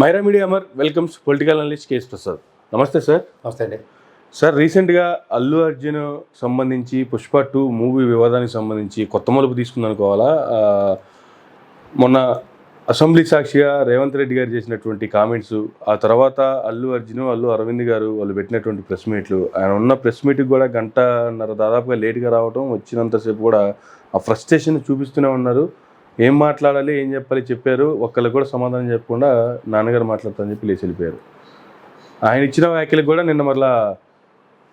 Myra media Amar welcomes political analyst KS Prasad. నమస్తే sir. నమస్తే అండి సార్, రీసెంట్గా అల్లు అర్జున్ సంబంధించి పుష్ప 2 మూవీ వివాదానికి సంబంధించి కొత్త మలుపు తీసుకుంది అనుకోవాలా. మొన్న అసెంబ్లీ సాక్షిగా రేవంత్ రెడ్డి గారు చేసినటువంటి కామెంట్స్, ఆ తర్వాత అల్లు అర్జున్, అల్లు అరవింద్ గారు వాళ్ళు పెట్టినటువంటి ప్రెస్ మీట్లు, ఆయన ఉన్న ప్రెస్ మీట్కి కూడా గంటన్నర దాదాపుగా లేట్గా రావడం, వచ్చినంతసేపు కూడా ఆ ఫ్రస్ట్రేషన్ చూపిస్తూనే ఉన్నారు. ఏం మాట్లాడాలి, ఏం చెప్పాలి చెప్పారు, ఒక్కరికి కూడా సమాధానం చెప్పకుండా నాన్నగారు మాట్లాడతారని చెప్పి లేచి వెళ్ళిపోయారు. ఆయన ఇచ్చిన వ్యాఖ్యలకు కూడా నిన్న మరలా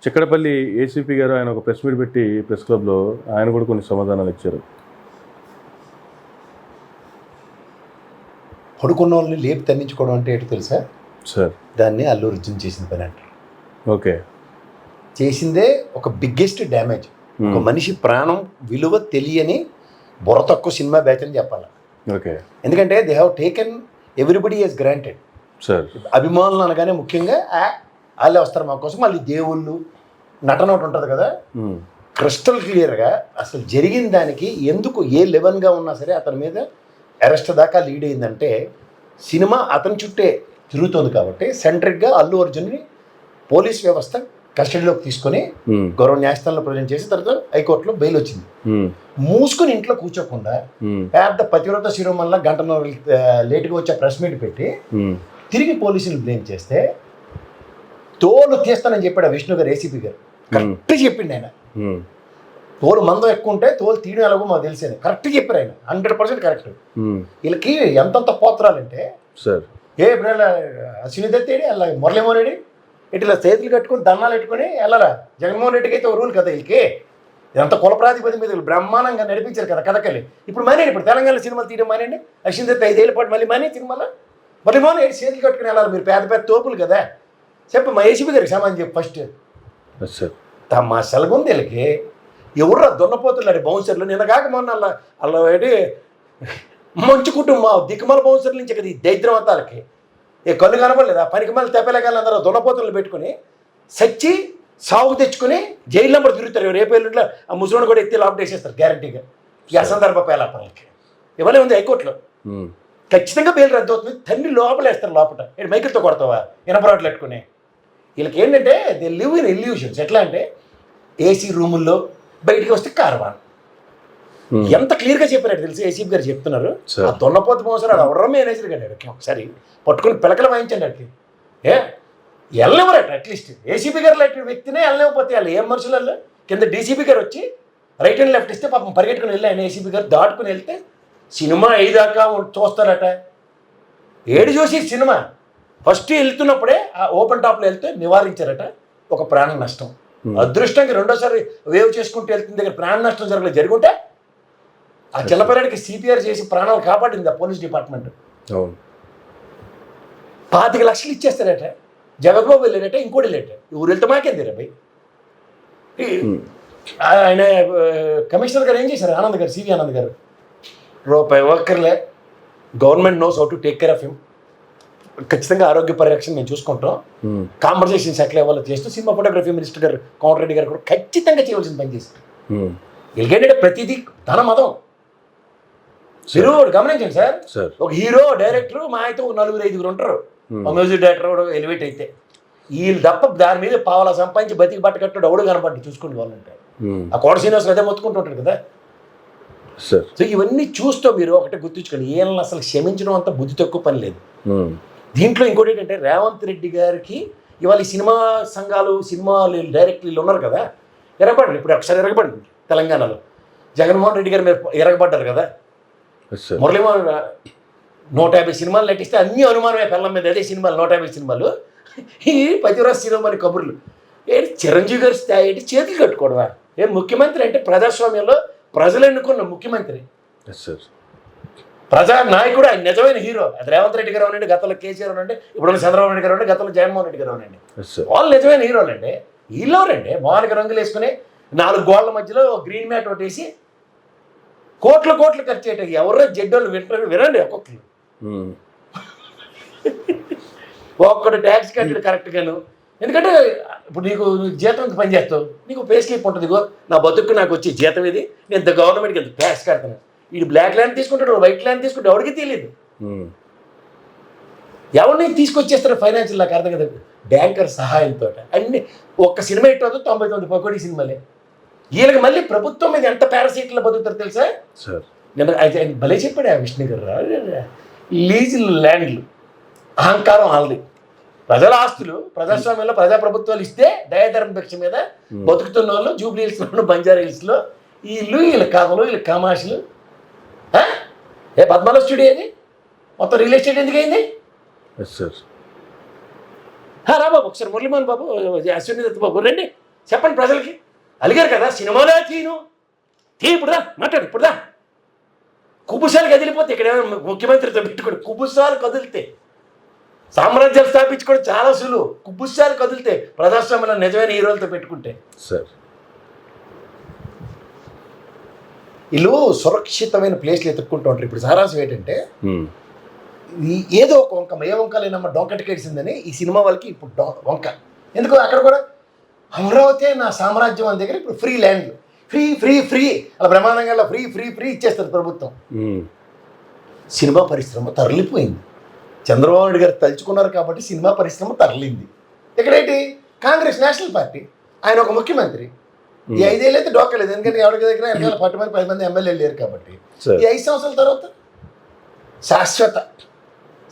చిక్కడపల్లి ఏసీపీ గారు ఆయన ఒక ప్రెస్ మీట్ పెట్టి ప్రెస్ క్లబ్లో ఆయన కూడా కొన్ని సమాధానాలు ఇచ్చారు. పడుకున్న వాళ్ళని లేపి తన్నించుకోవడం అంటే ఏంటో తెలుసా సార్? దాన్ని అల్లు అర్జున్ చేసిన పని అంటారు. ఓకే, చేసిందే ఒక బిగ్గెస్ట్ డ్యామేజ్. ఒక మనిషి ప్రాణం విలువ తెలియని బుర్ర తక్కువ సినిమా బ్యాచ్ అని చెప్పాలి. ఓకే, ఎందుకంటే they have taken everybody is granted. Sir, అభిమానులు అనగానే ముఖ్యంగా వాళ్ళే వస్తారు మా కోసం. మళ్ళీ దేవుళ్ళు నటన ఒకటి ఉంటుంది కదా, క్రిస్టల్ క్లియర్గా అసలు జరిగిన దానికి ఎందుకు ఏ లెవెన్గా ఉన్నా సరే అతని మీద అరెస్ట్ దాకా లీడ్ అయిందంటే సినిమా అతని చుట్టే తిరుగుతుంది. కాబట్టి సెంట్రిక్గా అల్లు అర్జున్ని పోలీస్ వ్యవస్థ కస్టడీలోకి తీసుకొని గౌరవ న్యాయస్థానంలో ప్రజెంట్ చేసి తర్వాత హైకోర్టులో బెయిల్ వచ్చింది. మూసుకుని ఇంట్లో కూర్చోకుండా పెద్ద పతివ్రత శిరోమణిలా గంటన్నర లేటుగా వచ్చే ప్రెస్ మీట్ పెట్టి తిరిగి పోలీసులు బ్లేమ్ చేస్తే తోలు తీస్తానని చెప్పాడు విష్ణు గారు, ఏసీపీ గారు. కరెక్ట్ చెప్పిండు ఆయన. తోలు మందం ఎక్కువ ఉంటే తోలు తీయడం ఎలాగో మాకు తెలిసేది. కరెక్ట్ చెప్పారు ఆయన, 100% కరెక్ట్. వీళ్ళకి ఎంతంత పోత్రాలంటే సార్, ఇప్పుడు అశ్విని దత్తేడి అలా మురళీమోహన్ రెడ్డి ఇట్లా చేతులు కట్టుకొని దండాలు పెట్టుకొని వెళ్ళరా. జగన్మోహన్ రెడ్డికి అయితే ఒక రూల్ కదా వీళ్ళకి. ఎంత కుల ప్రాతిపదిక మీద బ్రహ్మాండంగా నడిపించారు కదా కథకలి. ఇప్పుడు మానేయండి, ఇప్పుడు తెలంగాణ సినిమాలు తీయడం మానేయండి. అశ్విని దత్ 5 ఏళ్ళ పాటు మళ్ళీ మానే సినిమాలో మురళీమోహన్ రెడ్డి చేతులు కట్టుకుని వెళ్ళాలి. మీరు పేద పెద్ద తోపులు కదా. చెప్పు మా ఏసీపీ గారికి సమాధానం చెప్పు ఫస్ట్. మా సెలగుంది వీళ్ళకి. ఎవరు దున్నపోతులు అడి బౌన్సర్లు. నిన్న కాక మొన్న అలా ఏంటి మంచి కుటుంబం దిక్కుమల బౌన్సర్ల నుంచి కదా ఈ దైద్యం అంతాలకి ఏ కళ్ళు కనపడలేదా? పనికి మళ్ళీ తెప్పలేకాలి అందరూ దున్నపోతులు పెట్టుకుని సచ్చి సాగు తెచ్చుకుని జైలు నెంబర్ తిరుగుతారు. రేపేళ్ళలో ఆ ముసలిని కూడా ఎత్తి లాక్ చేసేస్తారు గ్యారంటీగా. ఈ అసందర్భ పేలాపనలకి ఇవ్వలే ఉంది హైకోర్టులో. ఖచ్చితంగా బెయిల్ రద్దు అవుతుంది. తండ్రి లోపలేస్తారు. లోపల మైకిల్తో కొడతావా ఇనపరాట్లు పెట్టుకుని. వీళ్ళకి ఏంటంటే దే లివ్ ఇన్ ఇల్యూషన్స్. ఎట్లా అంటే ఏసీ రూముల్లో బయటికి వస్తే కార్వాన్. ఎంత క్లియర్గా చెప్పారు తెలిసి ఏసీపీ గారు చెప్తున్నారు. ఆ దొన్నపోతు మోసారు అది ఎవరో మేనేజర్ గారు ఒకసారి పట్టుకుని పిలకలు వాయించండి అట్లా. వెళ్ళనివ్వరట అట్లీస్ట్ ఏసీపీ గారు లాంటి వ్యక్తినే వెళ్ళనివ్వకపోతే వాళ్ళు ఏం మనుషులు వాళ్ళు. కింద డీసీపీ గారు వచ్చి రైట్ అండ్ లెఫ్ట్ ఇస్తే పాపం పరిగెట్టుకుని వెళ్ళి ఆయన ఏసీపీ గారు దాటుకుని వెళ్తే సినిమా అయ్యేదాకా చూస్తారట. ఏడు చూసి సినిమా ఫస్ట్ వెళ్తున్నప్పుడే ఆ ఓపెన్ టాప్లో వెళ్తే నివారించారట ఒక ప్రాణ నష్టం. అదృష్టంగా రెండోసారి వేవ్ చేసుకుంటూ వెళ్తున్న దగ్గర ప్రాణ నష్టం జరుగుంటే ఆ చిన్నపిల్లడికి సిపిఆర్ చేసి ప్రాణాలు కాపాడింది ఆ పోలీస్ డిపార్ట్మెంట్. 25 లక్షలు ఇచ్చేస్తారట. జగబాబు వెళ్ళారట, ఇంకోటి వెళ్ళారట. ఊరు వెళ్తే మాకేంది రా భయ్. ఆయన కమిషనర్ గారు ఏం చేశారు? ఆనంద్ గారు, సివి ఆనంద్ గారు, రూపాయి వర్కర్లే. Government knows how to take care of him. ఖచ్చితంగా ఆరోగ్య పరిరక్షణ మేము చూసుకుంటాం. కాన్వర్సేషన్స్ ఎట్లా ఇవ్వాలో చేస్తూ సినిమా ఫోటోగ్రఫీ మినిస్టర్ గారు కోమటిరెడ్డి గారు కూడా ఖచ్చితంగా చేయవలసిన పని చేస్తారు. వీళ్ళకేంటంటే ప్రతిదీ తన మతం. హీరో గమనించండి సార్, ఒక హీరో డైరెక్టర్ మా అయితే 4-5 ఉంటారు. మ్యూజిక్ డైరెక్టర్ ఎలివేట్ అయితే వీళ్ళు తప్ప దాని మీద పావలా సంపాదించి బతికి బట్ట కట్టాడు ఎవడు కనపడ్డి చూసుకుని వాళ్ళంటే. ఆ కోట శ్రీనివాస్ అదే మొత్తుకుంటుంటాడు కదా. సో ఇవన్నీ చూస్తూ మీరు ఒకటే గుర్తుంచుకోండి, వీళ్ళని అసలు క్షమించడం అంత బుద్ధి తక్కువ పని లేదు. దీంట్లో ఇంకోటి ఏంటంటే రేవంత్ రెడ్డి గారికి ఇవాళ ఈ సినిమా సంఘాలు సినిమా డైరెక్టర్లు ఉన్నారు కదా, ఎరగబడ్డారు. ఇప్పుడు ఒకసారి ఎరగబడింది తెలంగాణలో. జగన్మోహన్ రెడ్డి గారు మీరు ఎరగబడ్డారు కదా. మురళీమోహన్ 150 సినిమాలు నటిస్తే అన్ని అనుమానమే పిల్లల మీద. అదే సినిమాలు 150 సినిమాలు. ఈ పతివ్రత సినిమాని కబుర్లు ఏంటి? చిరంజీవి గారి స్థాయి ఏంటి? చేతులు కట్టుకోవడమా? ఏం ముఖ్యమంత్రి అంటే ప్రజాస్వామ్యంలో ప్రజలు ఎన్నుకున్న ముఖ్యమంత్రి, ప్రజా నాయకుడు, ఆయన నిజమైన హీరో. అది రేవంత్ రెడ్డి గారు అనండి, గతంలో కేసీఆర్ అనండి, ఇప్పుడు చంద్రబాబు నాయుడు గారు అనండి, గతంలో జగన్మోహన్ రెడ్డి గారు అనండి. వాళ్ళు నిజమైన హీరోలు అండి. వీళ్ళెవరండి మోహన్కి రంగులు వేసుకుని 4 గోళ్ల మధ్యలో గ్రీన్ మ్యాట్ ఒకటేసి కోట్లు ఖర్చు చేయటం. ఎవరో జడ్డోళ్ళు వినండి ఒక్కొక్కరు. ఒక్కడు ట్యాక్స్ కట్టడు కరెక్ట్గాను. ఎందుకంటే ఇప్పుడు నీకు జీతం పని చేస్తావు, నీకు పే స్లిప్ ఉంటుంది. నా బతుకు నాకు వచ్చే జీతం ఇది, నేను గవర్నమెంట్కి వెళ్తాను ట్యాక్స్ కడతాను. వీడు బ్లాక్ ల్యాండ్ తీసుకుంటాడు, వైట్ ల్యాండ్ తీసుకుంటాడు, ఎవరికి తెలియదు. ఎవరిని తీసుకొచ్చేస్తారు ఫైనాన్షియల్, నాకు అర్థం కదా, బ్యాంకర్ సహాయంతో అన్ని. ఒక్క సినిమా హిట్ అవుతుంది, 99 పకోడీ సినిమాలే. వీళ్ళకి మళ్ళీ ప్రభుత్వం మీద ఎంత పారాసైట్లో బతుకుతారు తెలుసా సార్? నేను ఆయన భలే చెప్పాడు ఆ విష్ణు గారు. లీజులు, ల్యాండ్లు, అహంకారం వాళ్ళది. ప్రజల ఆస్తులు ప్రజాస్వామ్యంలో ప్రజాప్రభుత్వాలు ఇస్తే దయాధర్మ భిక్ష మీద బతుకుతున్న వాళ్ళు జూబ్లీ హిల్స్లో, బంజారా హిల్స్లో వీళ్ళ కథలు, వీళ్ళ కమాషులు. ఏ పద్మాల స్టూడియో అది మొత్తం రియల్ ఎస్టేట్ ఎందుకు అయింది? సార్ రా బాబు, ఒకసారి మురళీమోహన్ బాబు, అశ్విని దత్ బాబు రండి, చెప్పండి ప్రజలకి. అలిగారు కదా సినిమాలో తీను ఇప్పుడుదా మాట్లాడు, ఇప్పుడుదా. కుబుసాలు కదిలిపోతే ఇక్కడ ముఖ్యమంత్రితో పెట్టుకోండి. కుబుసాలు కదిలితే సామ్రాజ్యాలు స్థాపించుకోవడం చాలా సులువు. కుబుసాలు కదిలితే ప్రజాస్వామ్యంలో నిజమైన హీరోలతో పెట్టుకుంటే. సార్ వీళ్ళు సురక్షితమైన ప్లేస్లు ఎత్తుక్కుంటూ ఉంటారు. ఇప్పుడు సారాంశం ఏంటంటే, ఏదో ఒక వంక, ఏ వంక లేనమ్మ డొంక టికెట్సిందని ఈ సినిమా వాళ్ళకి ఇప్పుడు వంక. ఎందుకు అక్కడ కూడా అమరావతి నా సామ్రాజ్యం అని దగ్గర ఇప్పుడు ఫ్రీ ల్యాండ్లు, ఫ్రీ ఫ్రీ ఫ్రీ అలా బ్రహ్మాండంగా ఫ్రీ ఫ్రీ ఫ్రీ ఇచ్చేస్తారు ప్రభుత్వం. సినిమా పరిశ్రమ తరలిపోయింది. చంద్రబాబు నాయుడు గారు తలుచుకున్నారు కాబట్టి సినిమా పరిశ్రమ తరలింది. ఇక్కడేంటి, కాంగ్రెస్ నేషనల్ పార్టీ, ఆయన ఒక ముఖ్యమంత్రి. ఈ 5 ఏళ్ళు అయితే డోకలేదు, ఎందుకంటే ఎవరికి దగ్గర 10 మంది 10 మంది ఎమ్మెల్యేలు లేరు కాబట్టి. ఈ 5 సంవత్సరాల తర్వాత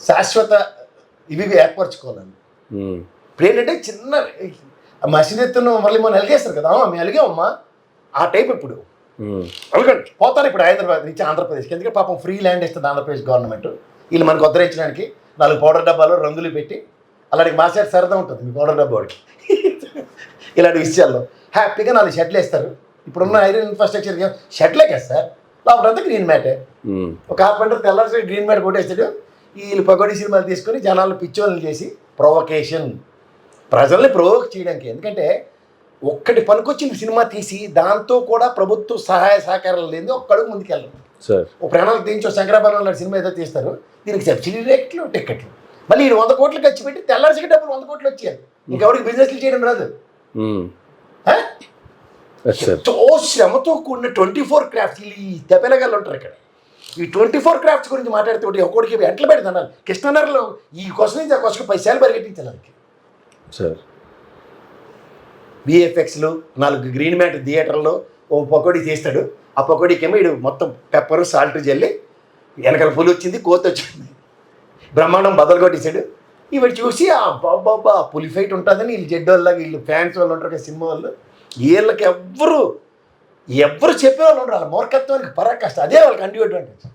శాశ్వత ఇవి ఏర్పరచుకోవాలని. ఇప్పుడు ఏంటంటే చిన్న మసీదెత్తును మళ్ళీ మనం అలిగేస్తారు కదా, మేము అలిగామమ్మా ఆ టైప్. ఇప్పుడు అలగండి పోతారు ఇప్పుడు హైదరాబాద్ నుంచి ఆంధ్రప్రదేశ్కి. ఎందుకంటే పాపం ఫ్రీ ల్యాండ్ ఇస్తుంది ఆంధ్రప్రదేశ్ గవర్నమెంట్. వీళ్ళు మనకు ఉద్ధరించడానికి 4 పౌడర్ డబ్బాలు రంగులు పెట్టి, అలాంటి మా సైడ్ సరదా ఉంటుంది మీ పౌడర్ డబ్బా వాడికి. ఇలాంటి విషయాల్లో హ్యాపీగా 4 షెడ్లు వేస్తారు. ఇప్పుడున్న ఐరన్ ఇన్ఫ్రాస్ట్రక్చర్ షెడ్లే కదా సార్, లోపలంతా గ్రీన్ మ్యాటే. ఒక కార్పెంటర్ తెల్లారి గ్రీన్ మ్యాట్ కొట్టేస్తాడు. వీళ్ళు పకోడీ సినిమాలు తీసుకొని జనాలను పిచ్చోళ్ళు చేసి ప్రొవకేషన్, ప్రజల్ని ప్రొవోక్ చేయడానికి. ఎందుకంటే ఒక్కటి పనికొచ్చిన సినిమా తీసి దాంతో కూడా ప్రభుత్వ సహాయ సహకారాలు లేదు, ఒక్కడుగు ముందుకెళ్ళరు. ఓ ప్రణాళిక తీయించో శంకరాభరణం లాంటి సినిమా ఏదో తీస్తారు, దీనికి సబ్సిడీ రేట్లు, టికెట్లు, మళ్ళీ 100 కోట్లు ఖర్చు పెట్టి తెల్లారికి డబ్బులు 100 కోట్లు వచ్చాయి. ఇంకెవరికి బిజినెస్లు చేయడం రాదు. ఎంతో శ్రమతో కూడిన 24 క్రాఫ్ట్స్. ఈ తెపెలగాళ్ళు ఉంటారు ఇక్కడ. ఈ 24 క్రాఫ్ట్స్ గురించి మాట్లాడితే ఒకటికి ఎంటలు పెడతాను. కృష్ణనగర్లో ఈ కొస నుంచి ఆ కొసకు 10 సార్లు పరిగెట్టించాలి వాళ్ళకి సార్. విఎఫ్ఎక్స్లు 4 గ్రీన్ మ్యాట్ థియేటర్లో ఓ పకోడీ తీస్తాడు. ఆ పకోడీకి ఏమో ఇడు మొత్తం పెప్పరు సాల్ట్ జల్లి, వెనకాల పులి వచ్చింది, కోత వచ్చింది, బ్రహ్మాండం బదలు కొట్టేశాడు. ఇవి చూసి ఆ బాబా పులి ఫైట్ ఉంటుందని వీళ్ళు జడ్డోళ్ళగా, వీళ్ళు ఫ్యాన్స్ వాళ్ళు ఉంటారు కదా సినిమా వాళ్ళు, వీళ్ళకి ఎవ్వరు చెప్పేవాళ్ళు ఉండరు. వాళ్ళ మూర్ఖత్వానికి పరాకాష్ట, అదే వాళ్ళకి అండి అడ్వాంటేజ్.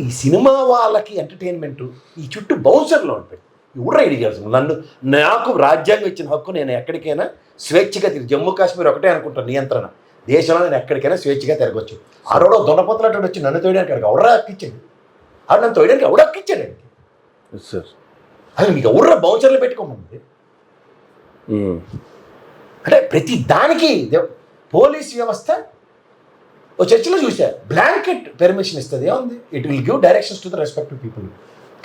ఈ సినిమా వాళ్ళకి ఎంటర్టైన్మెంటు ఈ చుట్టూ బౌన్సర్లో ఉంటాయి. ఎవరు ఐడి చేయాల్సింది నాకు రాజ్యాంగం ఇచ్చిన హక్కు, నేను ఎక్కడికైనా స్వేచ్ఛగా తిరిగి, జమ్మూ కాశ్మీర్ ఒకటే అనుకుంటాను నియంత్రణ, దేశంలో నేను ఎక్కడికైనా స్వేచ్ఛగా తిరగవచ్చు. ఆరోడో దొండపత్రులు వచ్చి నన్ను తోయడానికి అక్కడికి ఎవడ హక్కిచ్చాడు, ఆడు నన్ను తోయడానికి ఎవడ హక్కిచ్చాడు సార్. అసలు మీకు ఎవరు బౌన్సర్లు పెట్టుకోమంది. అంటే ప్రతి దానికి పోలీస్ వ్యవస్థ ఓ చర్చలో చూసా, బ్లాంకెట్ పెర్మిషన్ ఇస్తుంది, ఏముంది, it will give directions to the respective people.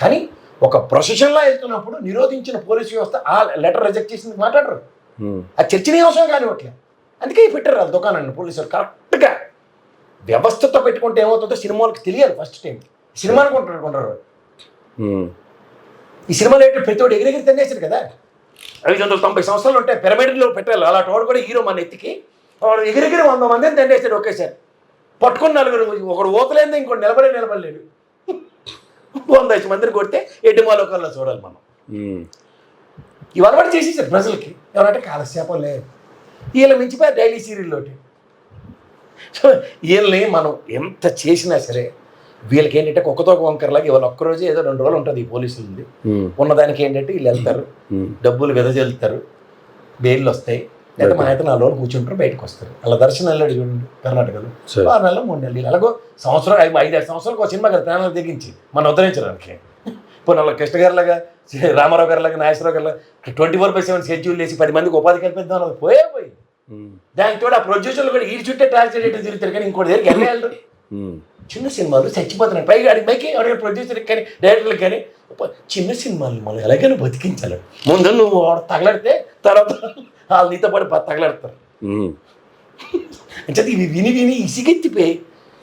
కానీ ఒక ప్రొసెషన్లో వెళ్తున్నప్పుడు నిరోధించిన పోలీస్ వ్యవస్థ ఆ లెటర్ రిజెక్ట్ చేసింది మాట్లాడరు. ఆ చర్చనీయాంశం కానివ్వట్లే. అందుకే పెట్టారు వాళ్ళ దుకాణాన్ని పోలీసులు కరెక్ట్గా. వ్యవస్థతో పెట్టుకుంటే ఏమవుతుందో సినిమాలకు తెలియాలి. ఫస్ట్ టైం సినిమా అనుకుంటారు. ఈ సినిమాలో ఏంటంటే ప్రతి ఒక్కటి ఎగిరెగిరి తినేసారు కదా. 590 సంవత్సరాలు ఉంటాయి, పిరమిడ్లో పెట్టాలి. అలాంటి వాడు కూడా హీరో మన ఎత్తికి వాడు ఎగిరెగిరి 100 మందిని తినేసాడు ఒకేసారి. పట్టుకుని 4 ఒకడు ఓతలేదు, ఇంకోటి నిలబడలేడు. 100 మందిని కొడితే ఎడ్డుమాలోకాల్లో చూడాలి మనం. ఇవాళ కూడా చేసేసారు ప్రజలకి. ఎవరంటే కాలక్షేపం లేదు, వీళ్ళ మించిపోయి డైలీ సీరియల్లోటి. సో వీళ్ళని మనం ఎంత చేసినా సరే వీళ్ళకి ఏంటంటే కుక్కతో వంకరలాగా ఇవాళ ఒక్కరోజు ఏదో 2 రోజులు ఉంటుంది ఈ పోలీసులు ఉన్నదానికి. ఏంటంటే వీళ్ళు వెళ్తారు, డబ్బులు వెదజల్లుతారు, బెయిల్లు వస్తాయి, లేదా మన అయితే 4 రోజులు కూర్చుంటారు, బయటకు వస్తారు. అలా దర్శనం వెళ్ళాడు చూడండి కర్ణాటకలో, 6 నెలలు 3 నెలలు. అలాగో సంవత్సరం 5-6 సంవత్సరాలకు ఒక సినిమా కదా ప్రాణాలు తెగించి మనం ఉద్ధరించడానికి. ఇప్పుడు అలా కృష్ణ గారిలాగా, రామారావు గారిలాగా, నాగేశ్వరరావు గారిలాగా 24/7 షెడ్యూల్ వేసి 10 మందికి ఉపాధి కల్పిద్దాం అన్నది పోయి. దానికి తోడు ఆ ప్రొడ్యూసర్లు కూడా ఈ చుట్టే టార్చర్ చేయడం తిరుగుతారు, కానీ ఇంకోటి దగ్గరికి వెళ్ళారు. చిన్న సినిమాలు చచ్చిపోతున్నాయి. పైగా అడిగి మైకి ఎవరైనా ప్రొడ్యూసర్కి కానీ డైరెక్టర్కి కానీ చిన్న సినిమాలు మనం ఎలాగైనా బతికించాలి. ముందు నువ్వు తగలడితే తర్వాత వాళ్ళు నీతో పాటు తగలడతారు. అంటే ఇవి విని విని ఇసిగెత్తిపోయి,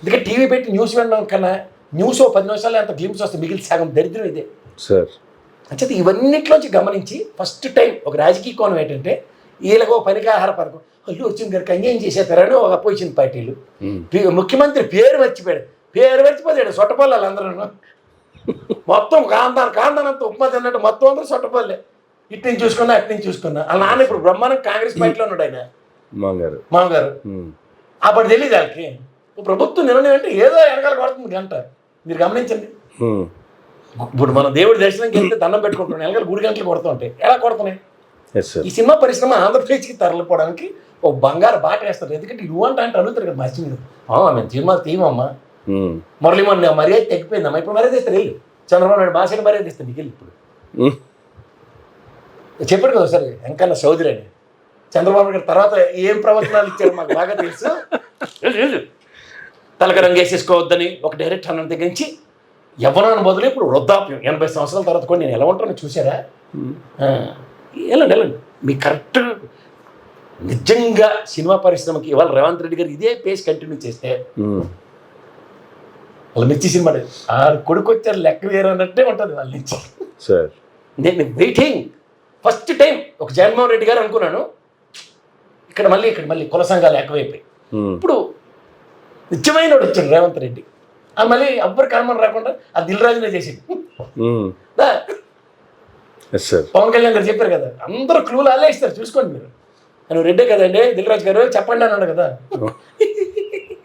ఎందుకంటే టీవీ పెట్టి న్యూస్ వినడం కన్నా న్యూస్ 10 నిమిషాలు అంత గ్లిమ్స్ వస్తే మిగిలిన సగం దరిద్రం ఇదే. సార్ అంచేత ఇవన్నిట్లోంచి గమనించి ఫస్ట్ టైం ఒక రాజకీయ కోణం ఏంటంటే వీళ్ళకో పనికి ఆహార పథకం అల్లు అర్జున్ గారికి అన్యాయం చేసేస్తారని ఒక అపోజిషన్ పార్టీలు. ముఖ్యమంత్రి పేరు మర్చిపోయాడు సొట్టపల్లి అందరూ మొత్తం కాందానంత ఉప్మా తిన్నట్టు మొత్తం అందరూ సొట్టపల్లె. ఇటు నుంచి చూసుకున్నా అటు నుంచి చూసుకున్నా వాళ్ళ నాన్న ఇప్పుడు బ్రహ్మాండం కాంగ్రెస్ పార్టీలో ఉన్నాడు ఆయన మామగారు. అప్పుడు తెలియదు వాళ్ళకి ప్రభుత్వం నిర్ణయం అంటే ఏదో వెనకాల కొడుతుంది గంట. మీరు గమనించండి, ఇప్పుడు మన దేవుడి దర్శనంకి వెళ్తే దండం పెట్టుకుంటున్నాం, వెనకాల గుడి గంటలు కొడుతూ ఉంటాయి. ఎలా కొడుతున్నాయి? ఈ సినిమా పరిశ్రమ ఆంధ్రప్రదేశ్కి తరలిపోవడానికి ఒక బంగారు బాట వేస్తారు. ఎందుకంటే ఇవ్వంట అంటే అడుగుతారు కదా మర్చి మీద మేము సినిమా తీయమమ్మా మురళీమోహన్ మర్యాద తగ్గిపోయిందమ్మా, ఇప్పుడు మర్యాద ఇస్తారు వెళ్ళు. చంద్రబాబు నాయుడు భాషను మర్యాద ఇస్తాను నీకు వెళ్ళి. ఇప్పుడు చెప్పాడు కదా ఒకసారి వెంకన్న చౌదరి అని, చంద్రబాబు గారి తర్వాత ఏం ప్రవచనాలు ఇచ్చాడు మాకు బాగా తెలుసు. తలక రంగేసేసుకోవద్దని ఒక డైరెక్ట్ అన్న దగ్గర నుంచి యవ్వనాన్ని బదులు ఇప్పుడు వృద్ధాప్యం 80 సంవత్సరాల తర్వాత కూడా నేను ఎలా ఉంటానో చూసారా? వెళ్ళండి మీకు కరెక్ట్. నిజంగా సినిమా పరిశ్రమకి ఇవాళ రేవంత్ రెడ్డి గారు ఇదే పేస్ కంటిన్యూ చేస్తే వాళ్ళ మిర్చి సినిమా ఆ కొడుకు వచ్చారు లెక్క వేరు అన్నట్టే ఉంటుంది వాళ్ళ నుంచి. నేను వెయిటింగ్ ఫస్ట్ టైం ఒక జగన్మోహన్ రెడ్డి గారు అనుకున్నాను, ఇక్కడ మళ్ళీ కుల సంఘాలు ఎక్కువైపోయి ఇప్పుడు నిజమైన వచ్చాడు రేవంత్ రెడ్డి. అది మళ్ళీ ఎవ్వరు కనుమని రాకుండా ఆ దిల్ రాజునే చేసింది. పవన్ కళ్యాణ్ గారు చెప్పారు కదా, అందరూ క్లూలు అల్లే ఇస్తారు చూసుకోండి మీరు. నువ్వు రెడ్డే కదండి దిల్ రాజు గారు చెప్పండి అన్నాడు కదా.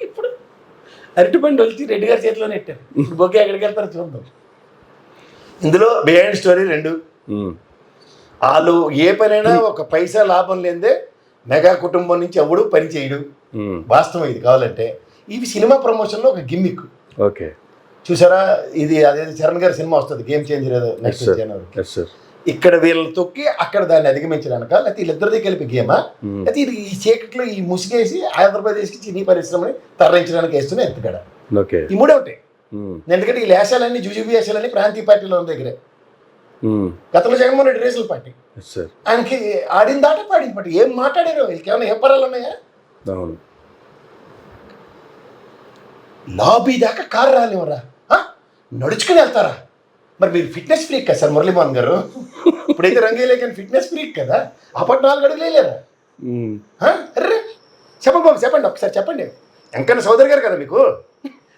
ఇప్పుడు అరటిపండు వచ్చి రెడ్డి గారి చేతిలోనే పెట్టారు. ఇప్పుడు బొగ్గే ఎక్కడికి వెళ్తారో చూద్దాం. ఇందులో బిహైండ్ స్టోరీ 2. వాళ్ళు ఏ పనైనా ఒక పైసా లాభం లేదే మెగా కుటుంబం నుంచి ఎవడు పని చేయడు. వాస్తవం ఇది కావాలంటే. ఇవి సినిమా ప్రమోషన్లో ఒక గిమ్మిక్. ఓకే చూసారా? ఇది అదే చరణ్ గారి సినిమా వస్తుంది గేమ్ చేంజర్ ఏదో నెక్స్ట్ జనవరి. ఇక్కడ వీళ్ళు తొక్కి అక్కడ దాన్ని అధిగమించడానిక, లేకపోతే వీళ్ళిద్దరిది కలిపి గేమా, లేకపోతే ఇది ఈ చీకట్లో ఈ ముసిగేసి ఆంధ్రప్రదేశ్కి సినీ పరిశ్రమని తరలించడానికి వేస్తున్న ఎత్తుగడ. ఈ మూడే ఒకటి. ఎందుకంటే ఈ వేషాలన్నీ జుజుబి వేషాలన్నీ ప్రాంతీయ పార్టీలో ఉన్న దగ్గరే. గతంలో జగన్మోహన్ రెడ్డి రేసుల పార్టీ ఆయనకి ఆడిన దాట పాడిన పార్టీ. ఏం మాట్లాడారు వీళ్ళకి? ఏమైనా ఏ పరాలు ఉన్నాయా? లాబీ దాకా కారు రాలేవరా, నడుచుకుని వెళ్తారా? మరి మీరు ఫిట్నెస్ ఫ్రీక్ కదా సార్ మురళీమోహన్ గారు? ఇప్పుడైతే రంగేలే కానీ ఫిట్నెస్ ఫ్రీక్ కదా. అప్పటి 4 అడుగులు వేయలేరా? అర్రే చెప్పండి బాబు, చెప్పండి ఒకసారి చెప్పండి. వెంకన్న చౌదరి గారు కదా మీకు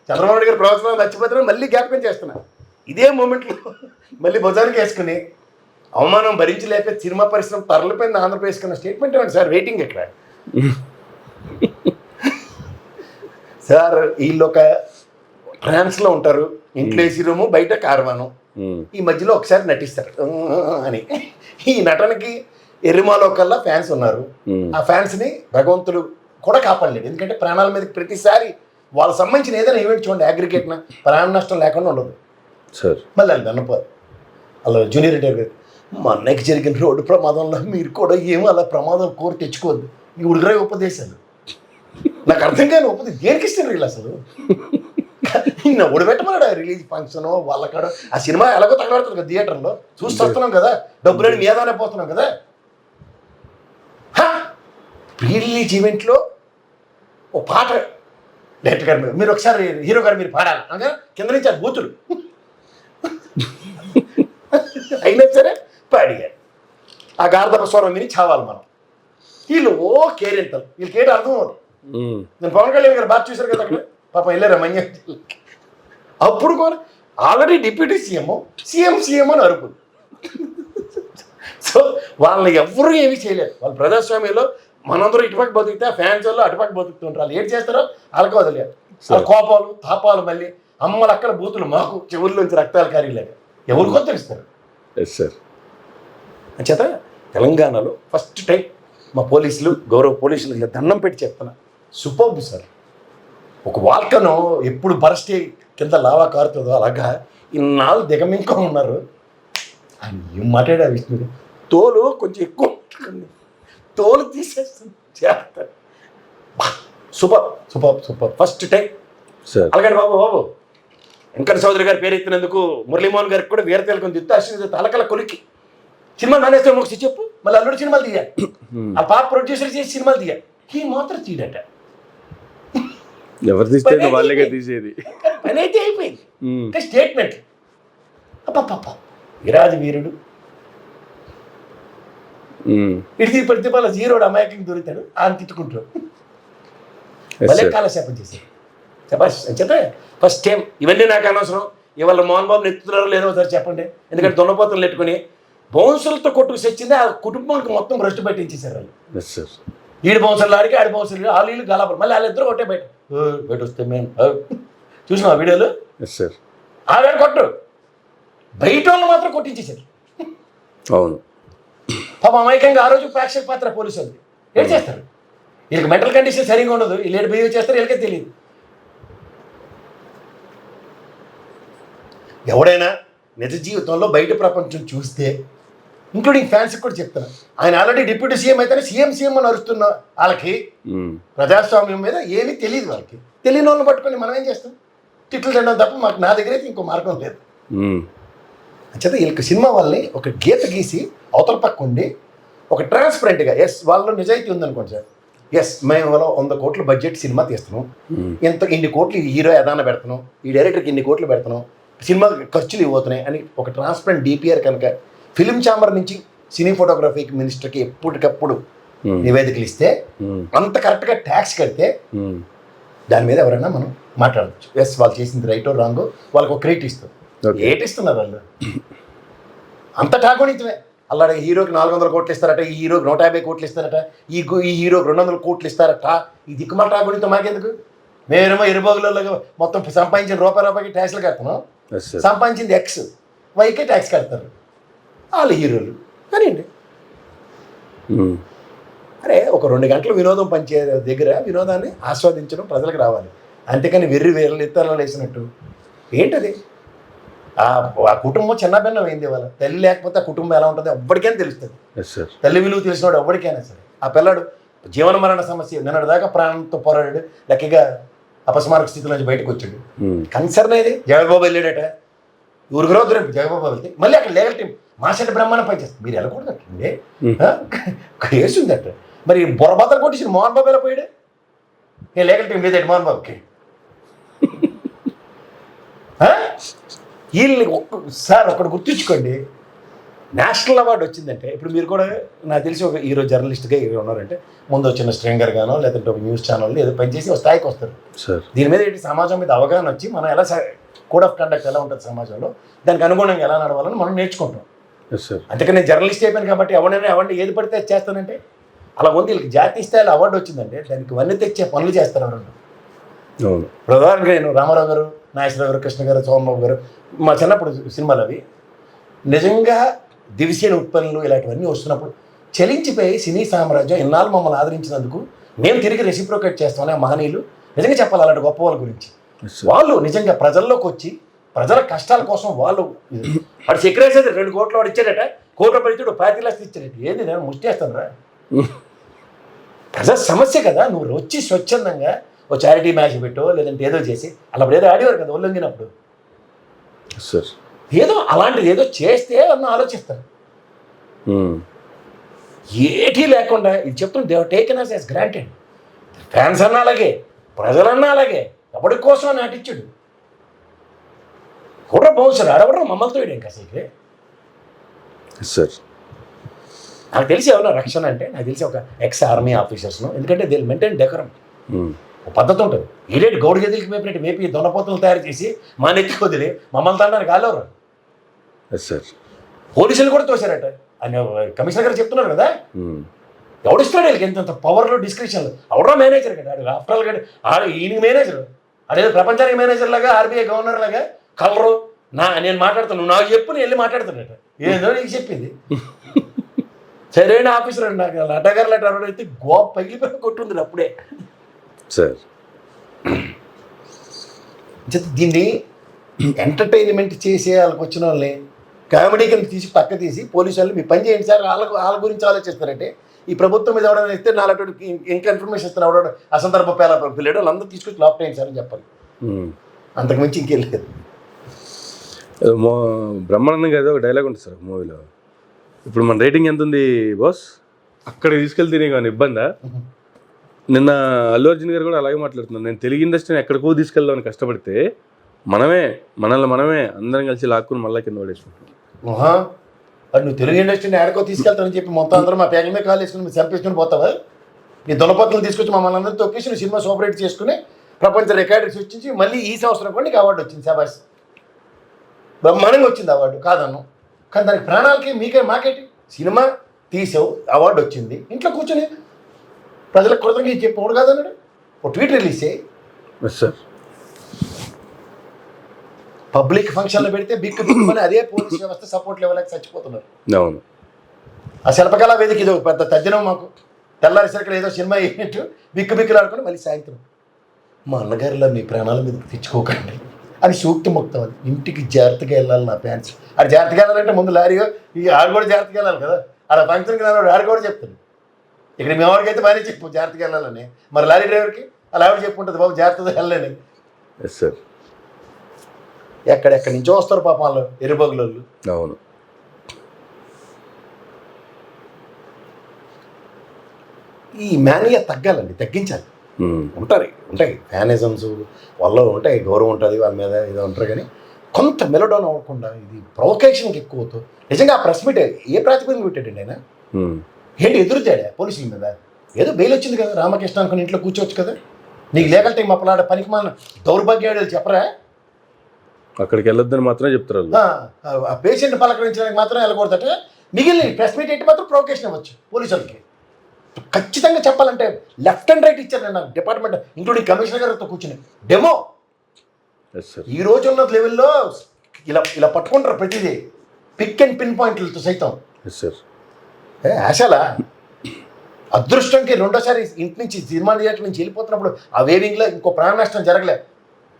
చంద్రబాబు నాయుడు గారు ప్రవచనాలు నచ్చిపోతున్నా మళ్ళీ జ్ఞాపకం చేస్తున్నా. ఇదే మూమెంట్లో మళ్ళీ భుజానికి వేసుకుని అవమానం భరించలేక సినిమా పరిశ్రమ తరలిపోయింది ఆంధ్రప్రదేశ్ కన్నా స్టేట్మెంట్ ఇవ్వండి సార్. వెయిటింగ్ ఎక్కడ సార్? వీళ్ళు ఒక ట్రాన్స్లో ఉంటారు, ఇంట్లో ఏసీ రూము బయట కార్వాను, ఈ మధ్యలో ఒకసారి నటిస్తారు అని. ఈ నటనకి ఎర్రిమాలో కల్లా ఫ్యాన్స్ ఉన్నారు. ఆ ఫ్యాన్స్ని భగవంతుడు కూడా కాపాడలేడు. ఎందుకంటే ప్రాణాల మీద ప్రతిసారి వాళ్ళకి సంబంధించిన ఏదైనా ఈవెంట్ చూడండి అగ్రిగేట్న ప్రాణ నష్టం లేకుండా ఉండదు సార్. మళ్ళీ అది అన్నపోదు అలా జూనియర్ ఎన్టీఆర్ గారు మా అన్నకి జరిగిన రోడ్డు ప్రమాదంలో మీరు కూడా ఏమో అలా ప్రమాదం కోరి తెచ్చుకోవద్దు. ఈ ఉడిగ్రహ ఉపదేశాలు నాకు అర్థం కాని ఉపదేశం దేనికి ఇష్టం వీళ్ళు అసలు. నిన్న ఒడిపెట్టమన్నాడు రిలీజ్ ఫంక్షన్ వాళ్ళకాడ. ఆ సినిమా ఎలాగో తగలాడుతుంది కదా థియేటర్లో, చూసి వస్తున్నాం కదా, డబ్బులని మీదనే పోతున్నాం కదా. ప్రీ రిలీజ్ ఈవెంట్లో ఓ పాట డైరెక్టర్ గారు మీరు ఒకసారి హీరో గారు మీరు పాడాలి అనగా కింద నుంచి ఆ బూతులు అయినా సరే పాడిగారు. ఆ గార్ధప స్వరం విని చావాలి మనం. వీళ్ళు ఓ కేరింతలు, వీళ్ళకి ఏంటి అర్థం అవుతుంది. నేను పవన్ కళ్యాణ్ గారు బాగా చూశారు కదా అక్కడ, పాపం వెళ్ళారా మన్య. అప్పుడు కూడా ఆల్రెడీ డిప్యూటీ సీఎం అని అరుపులు. సో వాళ్ళని ఎవ్వరూ ఏమీ చేయలేరు. వాళ్ళు ప్రజాస్వామ్యంలో మనందరూ ఇటుపక్క బతుకుతే ఫ్యాన్స్ వాళ్ళు అటుపక్క బతుకుతుంటారు. వాళ్ళు ఏం చేస్తారో వాళ్ళకి వదిలేదు. కోపాలు తాపాలు మళ్ళీ అమ్మలు అక్కడ బూతులు మాకు చెవుల్లోంచి రక్తాలు కారీలేక ఎవరికో తెలుస్తారు. చేత తెలంగాణలో ఫస్ట్ టైం మా పోలీసులు గౌరవ పోలీసులు ఇలా దండం పెట్టి చెప్తున్నా సూపర్బ్ సార్. ఒక వాల్కను ఎప్పుడు బరస్టే కింద లావా కారుతుందో అలాగా ఇన్నాళ్ళు దిగమింకా ఉన్నారు. ఏం మాట్లాడా విష్ణుడు తోలు కొంచెం ఎక్కువ ఉంటుంది, తోలు తీసేస్తుంది చేస్తారు. Super first time. అలాగే బాబు వెంకట చౌదరి గారి పేరు ఎత్తినందుకు మురళీమోహన్ గారికి కూడా వీర తిలకం దిత్తు అశ్విని తలకల కొలికి సినిమా నానేస్తే ఒకటి చెప్పు. మళ్ళీ అల్లుడు సినిమాలు తీయాలి, ఆ పాప ప్రొడ్యూసర్ చేసి సినిమాలు తీయాలి. ఈ మాత్రం తీయడట. ఎవరు తీస్తే వాళ్ళేగా తీసేది. పని అయితే అయిపోయింది. ఇంకా స్టేట్మెంట్ అప్ప విరాజు వీరుడు ఇడిది ప్రతిభల జీరోడు అమాయకంగా దొరుకుతాడు ఆయన తిట్టుకుంటాడు. భలే కాలక్షేపం చేశారు శబాష్ అని చెప్పే. ఫస్ట్ టైం ఇవన్నీ నాకు అనవసరం. ఇవాళ మోహన్ బాబుని ఎత్తుతున్నారో లేదో ఒకసారి చెప్పండి. ఎందుకంటే దొండపోతలు నెట్టుకుని బౌన్సులతో కొట్టుకు తెచ్చింది ఆ కుటుంబానికి మొత్తం భ్రష్టు పెట్టించేశారు వాళ్ళు. ఈడు బౌన్సర్లు ఆడికి ఆడి బౌన్సర్లు వాళ్ళు వీళ్ళు గలాపరు. మళ్ళీ వాళ్ళిద్దరు కొట్టే బయట వస్తే మేము చూసిన ఆ వీడియోలు ఆడాడు కొట్టరు, బయట వాళ్ళు మాత్రం కొట్టించేశారు. అవును పాపం అమాయకంగా ఆ రోజు ప్రేక్షక పాత్ర పోలీసు వాళ్ళు ఏం చేస్తారు? వీళ్ళకి మెంటల్ కండిషన్ సరిగా ఉండదు, వీళ్ళు ఏడు బిహేవ్ చేస్తారు వీళ్ళకే తెలియదు. ఎవడైనా నిజ జీవితంలో బయట ప్రపంచం చూస్తే, ఇంక్లూడింగ్ ఫ్యాన్స్కి కూడా చెప్తాను, ఆయన ఆల్రెడీ డిప్యూటీ సీఎం అయితేనే సీఎం అని అరుస్తున్న వాళ్ళకి ప్రజాస్వామ్యం మీద ఏమీ తెలియదు. వాళ్ళకి తెలియని వాళ్ళని పట్టుకొని మనం ఏం చేస్తాం? తిట్లు తినడం తప్ప మాకు నా దగ్గర అయితే ఇంకో మార్గం లేదు. అంచేత వీళ్ళకి సినిమా వాళ్ళని ఒక గీత గీసి అవతల పక్క ఉండి ఒక ట్రాన్స్పరెంట్గా ఎస్ వాళ్ళలో నిజాయితీ ఉందనుకోండి సార్, ఎస్ మేము 100 కోట్ల బడ్జెట్ సినిమా తీస్తున్నాం, ఇన్ని కోట్లు ఈ హీరో ఏదాన పెడుతున్నాం, ఈ డైరెక్టర్కి ఇన్ని కోట్లు పెడుతున్నాం, సినిమా ఖర్చులు ఇవ్వతున్నాయి అని ఒక ట్రాన్స్పరెంట్ డిపిఆర్ కనుక ఫిలిం ఛాంబర్ నుంచి సినీ ఫోటోగ్రఫీ మినిస్టర్కి ఎప్పటికప్పుడు నివేదికలు ఇస్తే, అంత కరెక్ట్గా ట్యాక్స్ కడితే దాని మీద ఎవరైనా మనం మాట్లాడవచ్చు. ఎస్ వాళ్ళు చేసింది రైటో రాంగో వాళ్ళకి ఒక క్రెడిట్ ఇస్తాం. ఏటిస్తున్నారు వాళ్ళు? అంత ఠాగోణితమే. అలా హీరోకి 400 కోట్లు ఇస్తారట, ఈ హీరోకి 150 కోట్లు ఇస్తారట, ఈ హీరోకి 200 కోట్లు ఇస్తారట. ఈ దిక్కుమాల ఠాగోణితం మాకెందుకు? మేమేమో ఇరుబోగులలో మొత్తం సంపాదించిన రూపాయికి ట్యాక్స్లు కడుతున్నాం, సంపాదించింది ఎక్స్ వైకే ట్యాక్స్ కడతారు వాళ్ళు హీరోలు. కానివ్వండి, అరే ఒక 2 గంటలు వినోదం పంచే దగ్గర వినోదాన్ని ఆస్వాదించడం ప్రజలకు రావాలి. అంతేకాని వేల ఇత్తనాలు వేసినట్టు ఏంటది? ఆ కుటుంబం చిన్నభిన్నం అయింది. వాళ్ళ తల్లి లేకపోతే ఆ కుటుంబం ఎలా ఉంటుందో ఎవ్వడికైనా తెలుస్తుంది. తల్లి విలువ తెలిసినవాడు ఎవరికైనా సరే. ఆ పిల్లాడు జీవన మరణ సమస్య నిన్నటి దాకా ప్రాణంతో పోరాడాడు, లక్కగా అపస్మారక స్థితిలో నుంచి బయటకు వచ్చాడు. కన్సర్న్ అయ్యేది జగబాబు వెళ్ళాడట, ఊరికి రోజు రేపు జగబాబు వెళ్తే మళ్ళీ అక్కడ లీగల్ టీం మాసెట్ బ్రహ్మాండం పనిచేస్తుంది. మీరు వెళ్ళకూడదండి, కేసు ఉందట. మరి బొరబద్దలు కొట్టేసి మోహన్ బాబు ఎలా పోయాడు? ఏ లీగల్ టీం లేదండి మోహన్ బాబుకి. వీళ్ళని సార్ ఒకటి గుర్తుంచుకోండి, నేషనల్ అవార్డు వచ్చిందంటే ఇప్పుడు మీరు కూడా నాకు తెలిసి ఒక హీరో జర్నలిస్ట్గా ఉన్నారంటే ముందు వచ్చిన స్ట్రింగర్ గానో లేదంటే ఒక న్యూస్ ఛానల్ ఏదో పనిచేసి ఒక స్థాయికి వస్తారు. దీని మీద ఏంటి సమాజం మీద అవగాహన వచ్చి మనం ఎలా కోడ్ ఆఫ్ కండక్ట్ ఎలా ఉంటుంది సమాజంలో, దానికి అనుగుణంగా ఎలా నడవాలని మనం నేర్చుకుంటాం. అందుకని నేను జర్నలిస్ట్ అయిపోయాను కాబట్టి ఎవరిని ఏది పడితే చేస్తానంటే అలా ఉంది. వీళ్ళకి జాతీయ స్థాయిలో అవార్డు వచ్చిందంటే దానికి వన్నీ తెచ్చే పనులు చేస్తారు ఎవరన్నా. ప్రధానంగా నేను రామారావు గారు, నాగేశ్వరరావు గారు, కృష్ణ గారు, సోమబాబు గారు మా చిన్నప్పుడు సినిమాలు అవి నిజంగా దివిసీన ఉత్పన్నులు ఇలాంటివన్నీ వస్తున్నప్పుడు చలించిపోయి సినీ సామ్రాజ్యం ఇన్నాళ్ళు మమ్మల్ని ఆదరించినందుకు మేము తిరిగి రెసిప్రోకేట్ చేస్తామని ఆ మహనీయులు నిజంగా చెప్పాలి. అలాంటి గొప్ప వాళ్ళ గురించి వాళ్ళు నిజంగా ప్రజల్లోకి వచ్చి ప్రజల కష్టాల కోసం వాళ్ళు వాడు సెక్రటరీ 2 కోట్లు వాడు ఇచ్చాడట, కోట్ల పరిస్థితుడు 5 లక్షలు ఇచ్చాడట. ఏంది నేను ముష్టేస్తాను రా, ప్రజా సమస్య కదా. నువ్వు వచ్చి స్వచ్ఛందంగా ఓ చారిటీ మ్యాచ్ పెట్టో లేదంటే ఏదో చేసి అలా ఏదో ఆడేవారు కదా ఒళ్ళొంగినప్పుడు, ఏదో అలాంటిది ఏదో చేస్తే అన్న ఆలోచిస్తారు. ఏటీ లేకుండా ఇది చెప్తున్నా, they taken us as granted. Fans అన్నా అలాగే, ప్రజలన్నా అలాగే, ఎవడి కోసం అని అటిచ్చాడు. కూడా బౌన్సర్ ఆడవడం మమ్మల్తో ఇంకా అసలుకి నాకు తెలిసి ఎవరన్నా రక్షణ అంటే నాకు తెలిసి ఒక ఎక్స్ ఆర్మీ ఆఫీసర్స్ను, ఎందుకంటే దే మెయింటైన్ డెకరం, పద్ధతి ఉంటుంది. ఈడేటి గౌడు గదిలికి మేపి దొండపోతలు తయారు చేసి మా నెత్తి వదిలి మమ్మల్ని తాడడానికి కాలేవరు. పోలీసులు కూడా తోశారట అని కమిషనర్ గారు చెప్తున్నారు కదా. ఎవడిస్తాడు వీళ్ళకి ఎంత పవర్లో డిస్క్రిప్షన్లు? ఎవడో మేనేజర్ కదా ఆఫ్టర్ ఆల్ ఆడు ఈయన మేనేజర్, అదే ప్రపంచానికి మేనేజర్ లాగా ఆర్బీఐ గవర్నర్ లాగా కలరు నేను మాట్లాడుతాను, నువ్వు నాకు చెప్పు నేను వెళ్ళి మాట్లాడుతానట. ఏదో నీకు చెప్పింది సరైన ఆఫీసర్ అండి. నాకు లటగారు లెటర్ అయితే గోప పగిలిపోయి కొట్టుంది అప్పుడే సార్. దీన్ని ఎంటర్టైన్మెంట్ చేసే వాళ్ళకి వచ్చిన వాళ్ళని కామెడీ కింద తీసి పక్క తీసి పోలీసు వాళ్ళు మీ పని చేయండి సార్ వాళ్ళ గురించి ఆలోచిస్తారంటే ఈ ప్రభుత్వం మీద ఎవడైనా ఇస్తే నాలుగు ఇంకా ఇన్ఫర్మేషన్ ఇస్తాను ఎవడో అసందర్భ పేల పిల్లడు వాళ్ళందరూ తీసుకొచ్చి లాక్ చేయండి సార్ అని చెప్పాలి. అంతకుమించి ఇంకేం లేదు. బ్రహ్మానందం గారి ఒక డైలాగ్ ఉంటుంది సార్ మూవీలో, ఇప్పుడు మన రేటింగ్ ఎంత ఉంది బాస్, అక్కడ తీసుకెళ్తే నీకు ఏమైనా ఇబ్బందా? నిన్న అల్లు అర్జున్ గారు కూడా అలాగే మాట్లాడుతున్నారు. నేను తెలుగు ఇండస్ట్రీని ఎక్కడికో తీసుకెళ్దామని కష్టపడితే మనమే అందరం కలిసి లాక్కుని మళ్ళీ కింద పడేసుకుంటాం. అది నువ్వు తెలుగు ఇండస్ట్రీని ఎక్కడికో తీసుకెళ్తానని చెప్పి మొత్తం అందరూ మా పేగల మీద కాల్ వేసుకుని మీరు చంపేసుకుని పోతావా? నీ దులపత్తులు తీసుకొచ్చి మమ్మల్ని అందరూ తొక్కేసి నువ్వు సినిమా సూపరేట్ చేసుకుని ప్రపంచ రికార్డు సృష్టించి మళ్ళీ ఈ సంవత్సరం కూడా నీకు అవార్డు వచ్చింది. శాబాష్, బ్రహ్మాండంగా వచ్చింది అవార్డు కాదన్ను. కానీ దానికి ప్రాణాలకి మాకేంటి? సినిమా తీసావు, అవార్డు వచ్చింది, ఇంట్లో కూర్చొని ప్రజలకు కృతజ్ఞత చెప్పాడు కాదన్నాడు. ఒక ట్వీట్ రిలీజ్ చేయి. సార్ పబ్లిక్ ఫంక్షన్లో పెడితే బిక్కుమని అదే పోలీస్ వ్యవస్థ సపోర్ట్ లెవెల్కి చచ్చిపోతున్నారు. అవును, ఆ శిల్పకళా వేదిక ఇది ఒక పెద్ద తద్దినం. మాకు తెల్లారి సరికలు ఏదో సినిమా వేసినట్టు బిక్కులు ఆడుకొని మళ్ళీ సాయంత్రం మా అన్నగారిలో మీ ప్రాణాల మీద తెచ్చుకోకండి అని సూక్తి ముక్తం. అది ఇంటికి జాగ్రత్తగా వెళ్ళాలి నా ప్యాంట్స్. అది జాగ్రత్తగా వెళ్ళాలంటే ముందు లారీగా ఈ ఆడు కూడా జాగ్రత్తగా వెళ్ళాలి కదా. అలా ఫంక్షన్కి వెళ్ళాడు ఆడు కూడా చెప్తాను. ఇక్కడ మీ ఎవరికైతే మరీ చెప్పు జాగ్రత్తగా వెళ్ళాలని, మరి లారీ డ్రైవర్కి అలా ఆవిడ చెప్పుంటుంది బాబు జాగ్రత్తగా వెళ్ళాలని. Yes sir. ఎక్కడెక్కడి నుంచో వస్తారు పాపం వాళ్ళు ఎరుబగులు. అవును, ఈ మేనియా తగ్గాలండి, తగ్గించాలి. ఉంటాయి ఫ్యానిజమ్స్ వాళ్ళ ఉంటాయి, గౌరవం ఉంటుంది వాళ్ళ మీద ఏదో ఉంటారు. కానీ కొంత మెలోడౌన్ అవ్వకుండా ఇది ప్రొవొకేషన్కి ఎక్కువ అవుతుంది. నిజంగా ఆ ప్రెస్ మీట్ ఏ ప్రాతిపదికన పెట్టాడండి ఆయన? ఏంటి ఎదురుతాడా పోలీసుల మీద? ఏదో బెయిల్ వచ్చింది కదా రామకృష్ణ అనుకుని ఇంట్లో కూర్చోవచ్చు కదా. నీకు లీగల్ టైం అప్పలాడ పనికి మన దౌర్భాగ్యాలు చెప్పరా? అక్కడికి వెళ్ళొద్దని మాత్రమే చెప్తారు. ఆ పేషెంట్ పలకరించడానికి మాత్రం వెళ్ళకూడదట. మిగిలిన ప్రెస్ మీట్ ఏంటి మాత్రం ప్రొవొకేషన్ అవ్వచ్చు పోలీసులకి. ఖచ్చితంగా చెప్పాలంటే లెఫ్ట్ అండ్ రైట్ ఇచ్చారు నాకు డిపార్ట్మెంట్, ఇంక్లూడింగ్ కమిషనర్ గారితో కూర్చుని డెమో. ఈ రోజు ఉన్న లెవెల్లో ఇలా పట్టుకుంటారు ప్రతిదీ, పిక్ అండ్ పిన్ పాయింట్లతో సైతం. ఆశలా అదృష్టంకి రెండోసారి ఇంటి నుంచి సినిమా థియేటర్ నుంచి వెళ్ళిపోతున్నప్పుడు ఆ వేవింగ్లో ఇంకో ప్రాణ నష్టం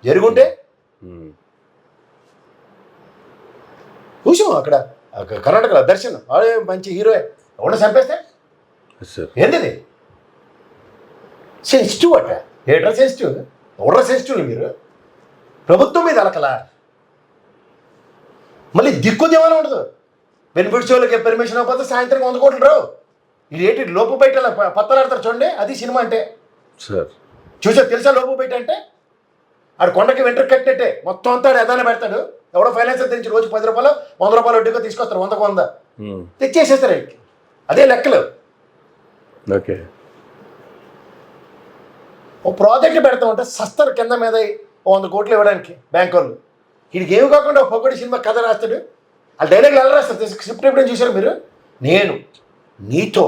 జరుగుంటే చూసాం అక్కడ కర్ణాటకలో దర్శన్ ఆడే మంచి హీరో ఎవడ చంపేస్తే ఏంటిది సెన్సిటివ్ అట. ఏట్రా సెన్సిటివ్? ఎవడ్రా సెన్సిటివ్? మీరు ప్రభుత్వం మీద అలకలా మళ్ళీ దిక్కుదేమని ఉండదు. బెనిఫిట్స్ వాళ్ళకి పర్మిషన్ అవ్వకపోతే సాయంత్రం 100 కోట్లు రావు. ఇది ఏంటి లోపు బయట పత్తలాడతారు చూడండి, అది సినిమా అంటే. చూసా తెలుసా లోపు బయట అంటే? ఆడు కొండకి వెంట్రుక కట్టినట్టే మొత్తం అంతా ఎదానే పెడతాడు. ఎవడో ఫైనాన్సర్ తెచ్చి రోజు 10 రూపాయలు 100 రూపాయలు వడ్డీగా తీసుకొస్తారు, 100కు 100 తెచ్చేసేస్తారు. అదే లెక్కలు. ఓకే, ఓ ప్రాజెక్ట్ పెడతామంటే సస్తారు కింద మీద 100 కోట్లు ఇవ్వడానికి బ్యాంక్ వాళ్ళు. వీడికి ఏమి కాకుండా ఒక పొగడి సినిమా కథ రాస్తాడు, ఆ డైలాగులు ఎలా రాస్తారు? స్క్రిప్ట్ ఎప్పుడైనా చూసారు మీరు? నేను నీతో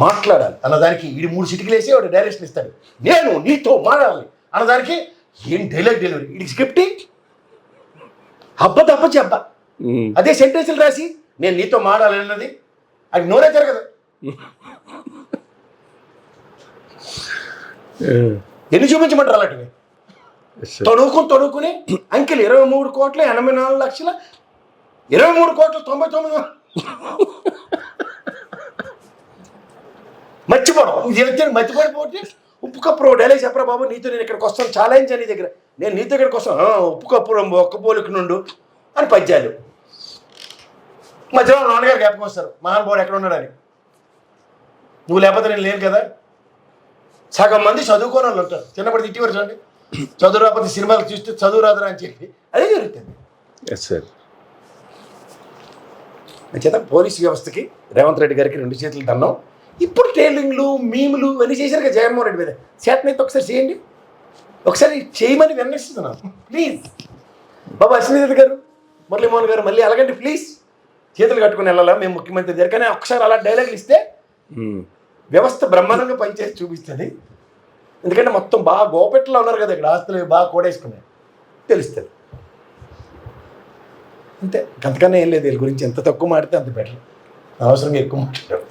మాట్లాడాలి అన్నదానికి వీడి 3 సిటికలు వేసి వాడు డైరెక్షన్ ఇస్తాడు. నేను నీతో మాట్లాడాలి అన్నదానికి ఏం డైలాగ్ డెలివరీ. వీడికి స్క్రిప్ట్ హబ్బ చెప్ప అదే సెంటెన్స్లు రాసి నేను నీతో మాట్లాడాలి అన్నది అది నోరే జరగదు. ఎన్ని చూపించమంటారు అలాంటివి? తొడుక్కుని అంకెలు 23,84,00,000 23,99,00,000 మర్చిపోవడం. ఇది వచ్చాను మర్చిపోయిపోతే ఉప్పు కప్పు డైలాగ్ చెప్పరా బాబు, నీతో నేను ఇక్కడికి వస్తాను ఛాలెంజ్ అని దగ్గర, నేను నీతో ఇక్కడికి వస్తాను ఉప్పు కప్పు ఒక్క పోలికి నుండు అని పద్యాలు. మధ్యలో నాన్నగారు జ్ఞాపకం వస్తారు, మహానుభావుడు ఎక్కడ ఉన్నాడని. నువ్వు లేకపోతే నేను లేను కదా. సగం మంది చదువుకోని వాళ్ళు ఉంటారు, చిన్నప్పటి తిట్టివారు చూడండి, చదువు రాకపోతే సినిమాలు చూస్తే చదువు రాదురా అని చెప్పి. అదే జరుగుతుంది. చేత పోలీస్ వ్యవస్థకి రేవంత్ రెడ్డి గారికి 2 చేతులు దండం. ఇప్పుడు ట్రైలింగ్లు మీములు ఇవన్నీ చేశారు కదా జగన్మోహన్ రెడ్డి మీద. చేతనైతే ఒకసారి చేయండి, ఒకసారి చేయమని విన్నవిస్తున్నాను ప్లీజ్. బాబు అశ్విని గారు, మురళీమోహన్ గారు మళ్ళీ అలాగండి ప్లీజ్. చేతులు కట్టుకుని వెళ్ళాలా మేము ముఖ్యమంత్రి దగ్గర, కానీ ఒకసారి అలా డైలాగులు ఇస్తే వ్యవస్థ బ్రహ్మాండంగా పనిచేసి చూపిస్తుంది. ఎందుకంటే మొత్తం బాగా గోపెట్లో ఉన్నారు కదా ఇక్కడ, ఆస్తులు బాగా కూడేసుకున్నాయి తెలుస్తుంది. అంతే, అంతకన్నా ఏం లేదు. వీళ్ళ గురించి ఎంత తక్కువ మాడితే అంత బెటర్, అవసరంగా ఎక్కువ మాట్లాడారు.